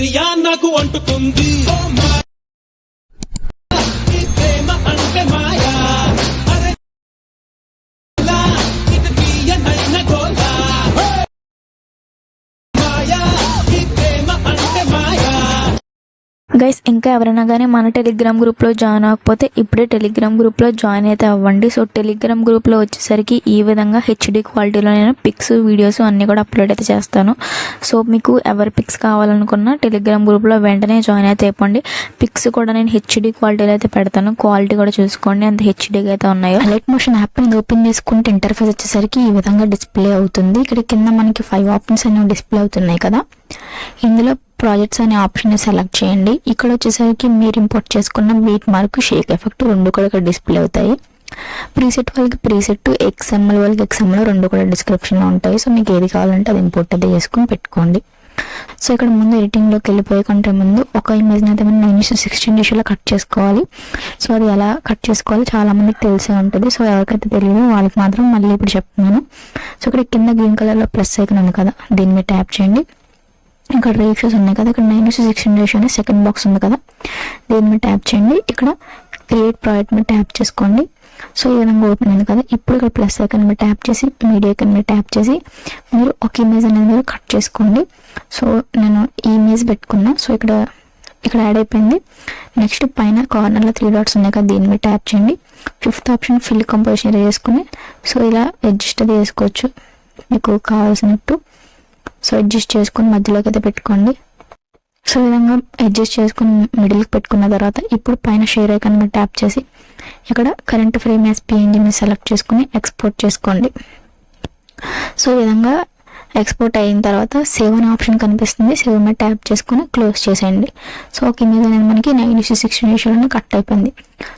ప్రియా నాకు అంటుకుంది ప్రేమ అంటే మాయా ఇది తీయనైన గోలా మాయా ఈ ప్రేమ అంటే మాయా. గైస్, ఇంకా ఎవరైనా కానీ మన టెలిగ్రామ్ గ్రూప్లో జాయిన్ అవ్వకపోతే ఇప్పుడే టెలిగ్రామ్ గ్రూప్లో జాయిన్ అయితే అవ్వండి. సో టెలిగ్రామ్ గ్రూప్లో వచ్చేసరికి ఈ విధంగా హెచ్డి క్వాలిటీలో నేను పిక్స్ వీడియోస్ అన్నీ కూడా అప్లోడ్ అయితే చేస్తాను. సో మీకు ఎవరి పిక్స్ కావాలనుకున్నా టెలిగ్రామ్ గ్రూప్లో వెంటనే జాయిన్ అయితే అయిపోండి. పిక్స్ కూడా నేను హెచ్డి క్వాలిటీలో అయితే పెడతాను. క్వాలిటీ కూడా చూసుకోండి ఎంత హెచ్డీగా అయితే ఉన్నాయో. లైట్ మోషన్ యాప్ మీద ఓపెన్ చేసుకుంటే ఇంటర్ఫేస్ వచ్చేసరికి ఈ విధంగా డిస్ప్లే అవుతుంది. ఇక్కడ కింద మనకి 5 ఆప్షన్స్ అనేవి డిస్ప్లే అవుతున్నాయి కదా. ఇందులో ప్రాజెక్ట్స్ అనే ఆప్షన్ సెలెక్ట్ చేయండి. ఇక్కడ వచ్చేసరికి మీరు ఇంపోర్ట్ చేసుకున్న బీట్ మార్క్, షేక్ ఎఫెక్ట్ రెండు కూడా ఇక్కడ డిస్ప్లే అవుతాయి. ప్రీసెట్ వాళ్ళకి ప్రీసెట్, XML వాళ్ళకి XML రెండు కూడా డిస్క్రిప్షన్లో ఉంటాయి. సో మీకు ఏది కావాలంటే అది ఇంపోర్ట్ అయితే చేసుకుని పెట్టుకోండి. సో ఇక్కడ ముందు ఎడిటింగ్లోకి వెళ్ళిపోయే కంటే ముందు ఒక ఇమేజ్ని అయితే మనం 9:16 రేషియోలో కట్ చేసుకోవాలి. సో అది ఎలా కట్ చేసుకోవాలి చాలా మందికి తెలిసే ఉంటుంది. సో ఎవరికైతే తెలియదు వాళ్ళకి మాత్రం మళ్ళీ ఇప్పుడు చెప్తున్నాను. సో ఇక్కడ కింద గ్రీన్ కలర్లో ప్లస్ ఐకాన్ ఉంది కదా, దీని మీద ట్యాప్ చేయండి. ఇక్కడ రేషియోస్ ఉన్నాయి కదా, ఇక్కడ 9:16 రేషియో అనే సెకండ్ బాక్స్ ఉంది కదా, దీని మీద ట్యాప్ చేయండి. ఇక్కడ క్రియేట్ ప్రాజెక్ట్ మీద ట్యాప్ చేసుకోండి. సో ఈ విధంగా ఓపెన్ అయింది కదా. ఇప్పుడు ఇక్కడ ప్లస్ ఐకాన్ మీద ట్యాప్ చేసి మీడియా ఐకాన్ మీద ట్యాప్ చేసి మీరు ఒక ఇమేజ్ అనేది మీరు కట్ చేసుకోండి. సో నేను ఈ ఇమేజ్ పెట్టుకున్నా. సో ఇక్కడ యాడ్ అయిపోయింది. నెక్స్ట్ పైన కార్నర్లో 3 డాట్స్ ఉన్నాయి కదా, దీని మీద ట్యాప్ చేయండి. 5th ఆప్షన్ ఫిల్ కంపోజిషన్ చేసుకుని సో ఇలా అడ్జస్ట్ అది చేసుకోవచ్చు మీకు కావాల్సినట్టు. సో అడ్జస్ట్ చేసుకుని మధ్యలోకి అయితే పెట్టుకోండి. సో ఈ విధంగా అడ్జస్ట్ చేసుకుని మిడిల్కి పెట్టుకున్న తర్వాత ఇప్పుడు పైన షేర్ ఐకాన్ మీద ట్యాప్ చేసి ఇక్కడ కరెంట్ ఫ్రేమ్ యాజ్ PNG మీద సెలెక్ట్ చేసుకుని ఎక్స్పోర్ట్ చేసుకోండి. సో ఈ విధంగా ఎక్స్పోర్ట్ అయిన తర్వాత సేవ్ అనే ఆప్షన్ కనిపిస్తుంది. సేవ్ మీద ట్యాప్ చేసుకుని క్లోజ్ చేసేయండి. సో ఒక ఇమేజ్ అనేది మనకి 9:16 రేషియోలో కట్ అయిపోయింది.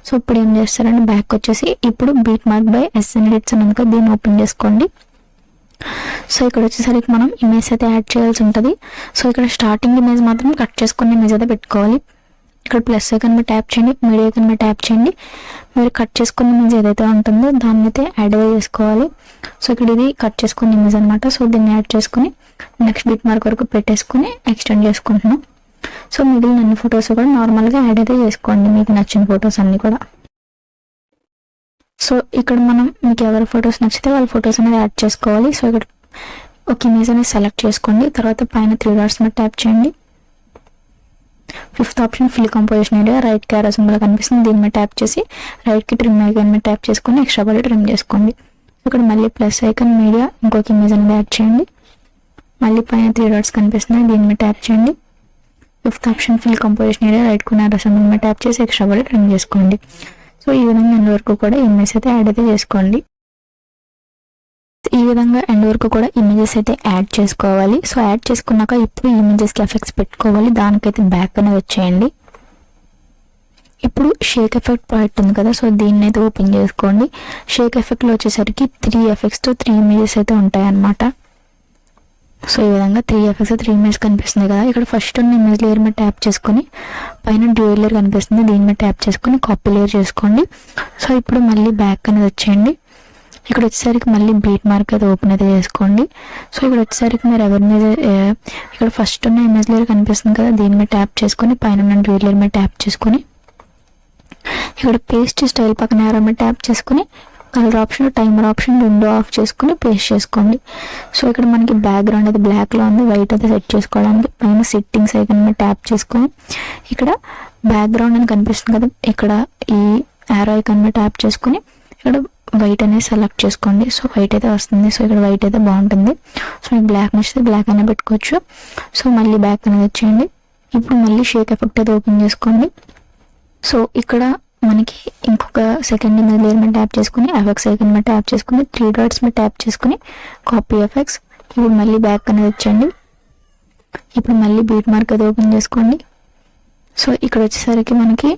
సో ఇప్పుడు ఏం చేస్తారంటే బ్యాక్ వచ్చేసి ఇప్పుడు beat mark by SN edits అని కనుక దీన్ని ఓపెన్ చేసుకోండి. సో ఇక్కడ వచ్చేసరికి మనం ఇమేజ్ అయితే యాడ్ చేయాల్సి ఉంటుంది. సో ఇక్కడ స్టార్టింగ్ ఇమేజ్ మాత్రం కట్ చేసుకుని ఇమేజ్ అయితే పెట్టుకోవాలి. ఇక్కడ ప్లస్ ఐకాన్ మీద ట్యాప్ చేయండి, మీడియా ఐకాన్ మీద ట్యాప్ చేయండి. మీరు కట్ చేసుకున్న ఇమేజ్ ఏదైతే ఉంటుందో దాన్ని అయితే యాడ్ అయితే చేసుకోవాలి. సో ఇక్కడ ఇది కట్ చేసుకున్న ఇమేజ్ అనమాట. సో దీన్ని యాడ్ చేసుకుని నెక్స్ట్ బీట్ మార్క్ వరకు పెట్టేసుకుని ఎక్స్టెండ్ చేసుకుంటున్నాం. సో మిగిలిన అన్ని ఫొటోస్ కూడా నార్మల్గా యాడ్ అయితే చేసుకోండి, మీకు నచ్చిన ఫొటోస్ అన్నీ కూడా. సో ఇక్కడ మనం మీకు ఎవరి ఫొటోస్ నచ్చితే వాళ్ళ ఫొటోస్ అనేది యాడ్ చేసుకోవాలి. సో ఇక్కడ ఒక ఇమేజ్ అనేది సెలెక్ట్ చేసుకోండి. తర్వాత పైన 3 డాట్స్ మీద ట్యాప్ చేయండి. 5th option fill composition area right Cairo symbol కనిపిస్తుంది, దీని మీద ట్యాప్ చేసి రైట్కి ట్రిమ్ ఐకాన్ మీద ట్యాప్ చేసుకొని ఎక్స్ట్రా బాడీ ట్రిమ్ చేసుకోండి. ఇక్కడ మళ్ళీ ప్లస్ ఐకాన్ మీడియా ఇంకొక ఇమేజ్ అనేది యాడ్ చేయండి. మళ్ళీ పైన 3 డాట్స్ కనిపిస్తున్నాయి, దీని మీద ట్యాప్ చేయండి. 5th option fill composition area right corner symbol మీద ట్యాప్ చేసి ఎక్స్ట్రా బాడీ ట్రిమ్ చేసుకోండి. సో ఈ విధంగా ఎండ్ వరకు కూడా ఇమేజ్ అయితే యాడ్ అయితే చేసుకోండి. ఈ విధంగా ఎండ్ వరకు కూడా ఇమేజెస్ అయితే యాడ్ చేసుకోవాలి. సో యాడ్ చేసుకున్నాక ఇప్పుడు ఇమేజెస్కి ఎఫెక్ట్స్ పెట్టుకోవాలి. దానికైతే బ్యాక్ అనేది వచ్చేయండి. ఇప్పుడు షేక్ ఎఫెక్ట్ ప్రాజెక్ట్ ఉంది కదా, సో దీన్ని అయితే ఓపెన్ చేసుకోండి. షేక్ ఎఫెక్ట్లో వచ్చేసరికి 3 ఎఫెక్ట్స్తో 3 ఇమేజెస్ అయితే ఉంటాయి అన్నమాట. సో ఈ విధంగా 3 ఎఫెక్ట్స్ 3 ఇమేజ్ కనిపిస్తుంది కదా. ఇక్కడ ఫస్ట్ ఉన్న ఇమేజ్ లేయర్ మీద ట్యాప్ చేసుకొని పైన డ్యూయల్ లేయర్ కనిపిస్తుంది, దీని మీద ట్యాప్ చేసుకొని కాపీ లేయర్ చేసుకోండి. సో ఇప్పుడు మళ్ళీ బ్యాక్ అనేది వచ్చేయండి. ఇక్కడ వచ్చేసరికి మళ్ళీ బీట్ మార్క్ అయితే ఓపెన్ అయితే చేసుకోండి. సో ఇక్కడ వచ్చేసరికి మీరు ఎవరి మీద ఇక్కడ ఫస్ట్ ఉన్న ఇమేజ్ లేయర్ కనిపిస్తుంది కదా, దీని మీద ట్యాప్ చేసుకొని పైన ఉన్న డ్యూయల్ లేయర్ మీద ట్యాప్ చేసుకొని ఇక్కడ పేస్ట్ స్టైల్ పక్కన యారో మీద ట్యాప్ చేసుకొని కలర్ ఆప్షన్, టైమర్ ఆప్షన్ రెండు ఆఫ్ చేసుకుని పేస్ట్ చేసుకోండి. సో ఇక్కడ మనకి బ్యాక్గ్రౌండ్ అయితే బ్లాక్లో ఉంది, వైట్ అయితే సెట్ చేసుకోవడానికి పైన సెట్టింగ్స్ ఐకాన్ మీద ట్యాప్ చేసుకొని ఇక్కడ బ్యాక్గ్రౌండ్ అని కనిపిస్తుంది కదా, ఇక్కడ ఈ యారో ఐకాన్ మీద ట్యాప్ చేసుకుని ఇక్కడ వైట్ అనేది సెలెక్ట్ చేసుకోండి. సో వైట్ అయితే వస్తుంది. సో ఇక్కడ వైట్ అయితే బాగుంటుంది. సో మీకు బ్లాక్ నచ్చితే బ్లాక్ అనేది పెట్టుకోవచ్చు. సో మళ్ళీ బ్యాక్ అనేది వచ్చేయండి. ఇప్పుడు మళ్ళీ షేక్ ఎఫెక్ట్ అయితే ఓపెన్ చేసుకోండి. సో ఇక్కడ మనకి ఇంకొక సెకండ్ ఇమేజ్ లేయర్ మీద ట్యాప్ చేసుకుని ఎఫెక్ట్స్ ఐకాన్ మీద ట్యాప్ చేసుకుని 3 డాట్స్ మీద ట్యాప్ చేసుకుని కాపీ ఎఫెక్ట్స్. ఇప్పుడు మళ్ళీ బ్యాక్ అనేది వచ్చేయండి. ఇప్పుడు మళ్ళీ బీట్ మార్క్ అది ఓపెన్ చేసుకోండి. సో ఇక్కడ వచ్చేసరికి మనకి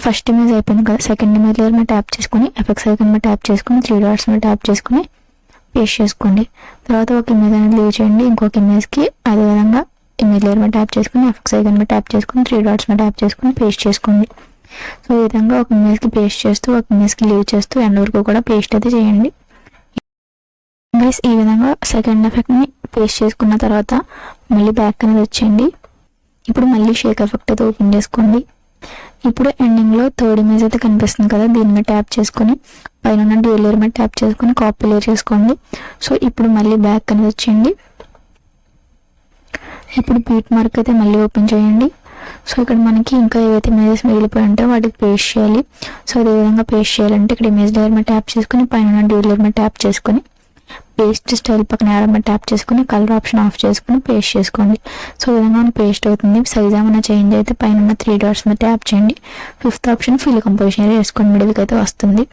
ఫస్ట్ ఇమేజ్ అయిపోయింది కదా, సెకండ్ ఇమేజ్ లేయర్ మీద ట్యాప్ చేసుకుని ఎఫెక్ట్స్ ఐకాన్ మీద ట్యాప్ చేసుకుని 3 డాట్స్ మీద ట్యాప్ చేసుకుని పేస్ట్ చేసుకోండి. తర్వాత ఒక ఇమేజ్ అనేది లీవ్ చేయండి. ఇంకొక ఇమేజ్కి అదేవిధంగా ఇమేజ్ లేయర్ మీద ట్యాప్ చేసుకుని ఎఫెక్ట్స్ ఐకాన్ మీద ట్యాప్ చేసుకుని 3 డాట్స్ మీద ట్యాప్ చేసుకుని పేస్ట్ చేసుకోండి. సో ఈ విధంగా ఒక ఇమేజ్కి పేస్ట్ చేస్తూ ఒక ఇమేజ్కి లీవ్ చేస్తూ ఎండ్ వరకు కూడా పేస్ట్ అయితే చేయండి. గైస్ ఈ విధంగా సెకండ్ ఎఫెక్ట్ని పేస్ట్ చేసుకున్న తర్వాత మళ్ళీ బ్యాక్ అనేది వచ్చేయండి. ఇప్పుడు మళ్ళీ షేక్ ఎఫెక్ట్ అయితే ఓపెన్ చేసుకోండి. ఇప్పుడు ఎండింగ్లో థర్డ్ ఇమేజ్ అయితే కనిపిస్తుంది కదా, దీని మీద ట్యాప్ చేసుకొని పైన డ్యూయల్ లేయర్ మీద ట్యాప్ చేసుకొని కాపీ లేయర్ చేసుకోండి. సో ఇప్పుడు మళ్ళీ బ్యాక్ అనేది వచ్చేయండి. ఇప్పుడు బీట్ మార్క్ అయితే మళ్ళీ ఓపెన్ చేయండి. సో ఇక్కడ మనకి ఇంకా ఏవైతే ఇమేజెస్ మిగిలిపోయి ఉంటాయో వాటికి పేస్ట్ చేయాలి. సో అదేవిధంగా పేస్ట్ చేయాలంటే ఇక్కడ ఇమేజ్ లేయర్ మీద ట్యాప్ చేసుకొని పైన డ్యూయల్ లేయర్ మీద ట్యాప్ చేసుకొని పేస్ట్ స్టైల్ పక్కన యారో మీద ట్యాప్ చేసుకుని కలర్ ఆప్షన్ ఆఫ్ చేసుకుని పేస్ట్ చేసుకోండి. సో ఈ విధంగా పేస్ట్ అవుతుంది. సైజ్ ఏమైనా చేంజ్ అయితే పైన 3 డాట్స్ మీద ట్యాప్ చేయండి. 5th option fill composition area వేసుకోండి. మిడిల్కి అయితే వస్తుంది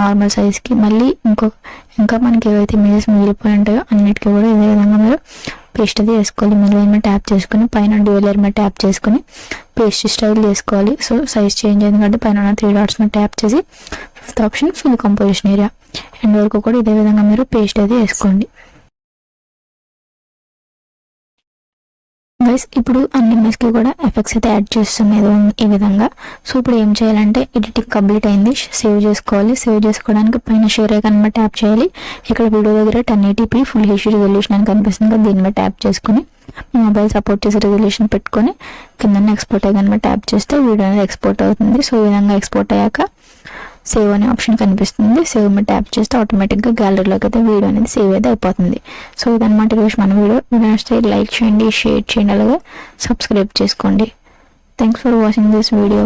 నార్మల్ సైజ్కి. మళ్ళీ ఇంకా మనకి ఏవైతే ఇమేజెస్ మిగిలిపోయి ఉంటాయో అన్నిటికీ కూడా ఇదే విధంగా మీరు పేస్ట్ అది వేసుకోవాలి. మిడిల్ మీద ట్యాప్ చేసుకుని పైన డ్యూయల్ లేయర్ మీద ట్యాప్ చేసుకుని పేస్ట్ స్టైల్ చేసుకోవాలి. సో సైజ్ చేంజ్ అయింది కాబట్టి పైన 3 డాట్స్ మీద ట్యాప్ చేసి 5th option fill composition area end వరకు కూడా ఇదే విధంగా మీరు పేస్ట్ అది వేసుకోండి. గైస్ ఇప్పుడు అన్ని ఇమేజ్కి కూడా ఎఫెక్ట్స్ అయితే యాడ్ చేస్తున్నది ఈ విధంగా. సో ఇప్పుడు ఏం చేయాలంటే ఎడిటింగ్ కంప్లీట్ అయింది, సేవ్ చేసుకోవాలి. సేవ్ చేసుకోవడానికి పైన షేర్ ఐకాన్ మీద ట్యాప్ చేయాలి. ఇక్కడ వీడియో దగ్గర 1080p ఫుల్ హెచ్డీ రెజల్యూషన్ అని కనిపిస్తుంది కదా, దీని మీద ట్యాప్ చేసుకుని మీ మొబైల్ సపోర్ట్ చేసే రెజల్యూషన్ పెట్టుకొని కింద ఎక్స్పోర్ట్ ఐకాన్ మీద ట్యాప్ చేస్తే వీడియో అనేది ఎక్స్పోర్ట్ అవుతుంది. సో ఈ విధంగా ఎక్స్పోర్ట్ అయ్యాక సేవ్ అనే ఆప్షన్ కనిపిస్తుంది. సేవ్ మీద ట్యాప్ చేస్తే ఆటోమేటిక్గా గ్యాలరీలోకి అయితే వీడియో అనేది సేవ్ అయితే అయిపోతుంది. సో ఇదన్నమాట ఈరోజు మన వీడియో నచ్చితే లైక్ చేయండి, షేర్ చేయండి, అలాగే సబ్స్క్రైబ్ చేసుకోండి. Thanks for watching this video.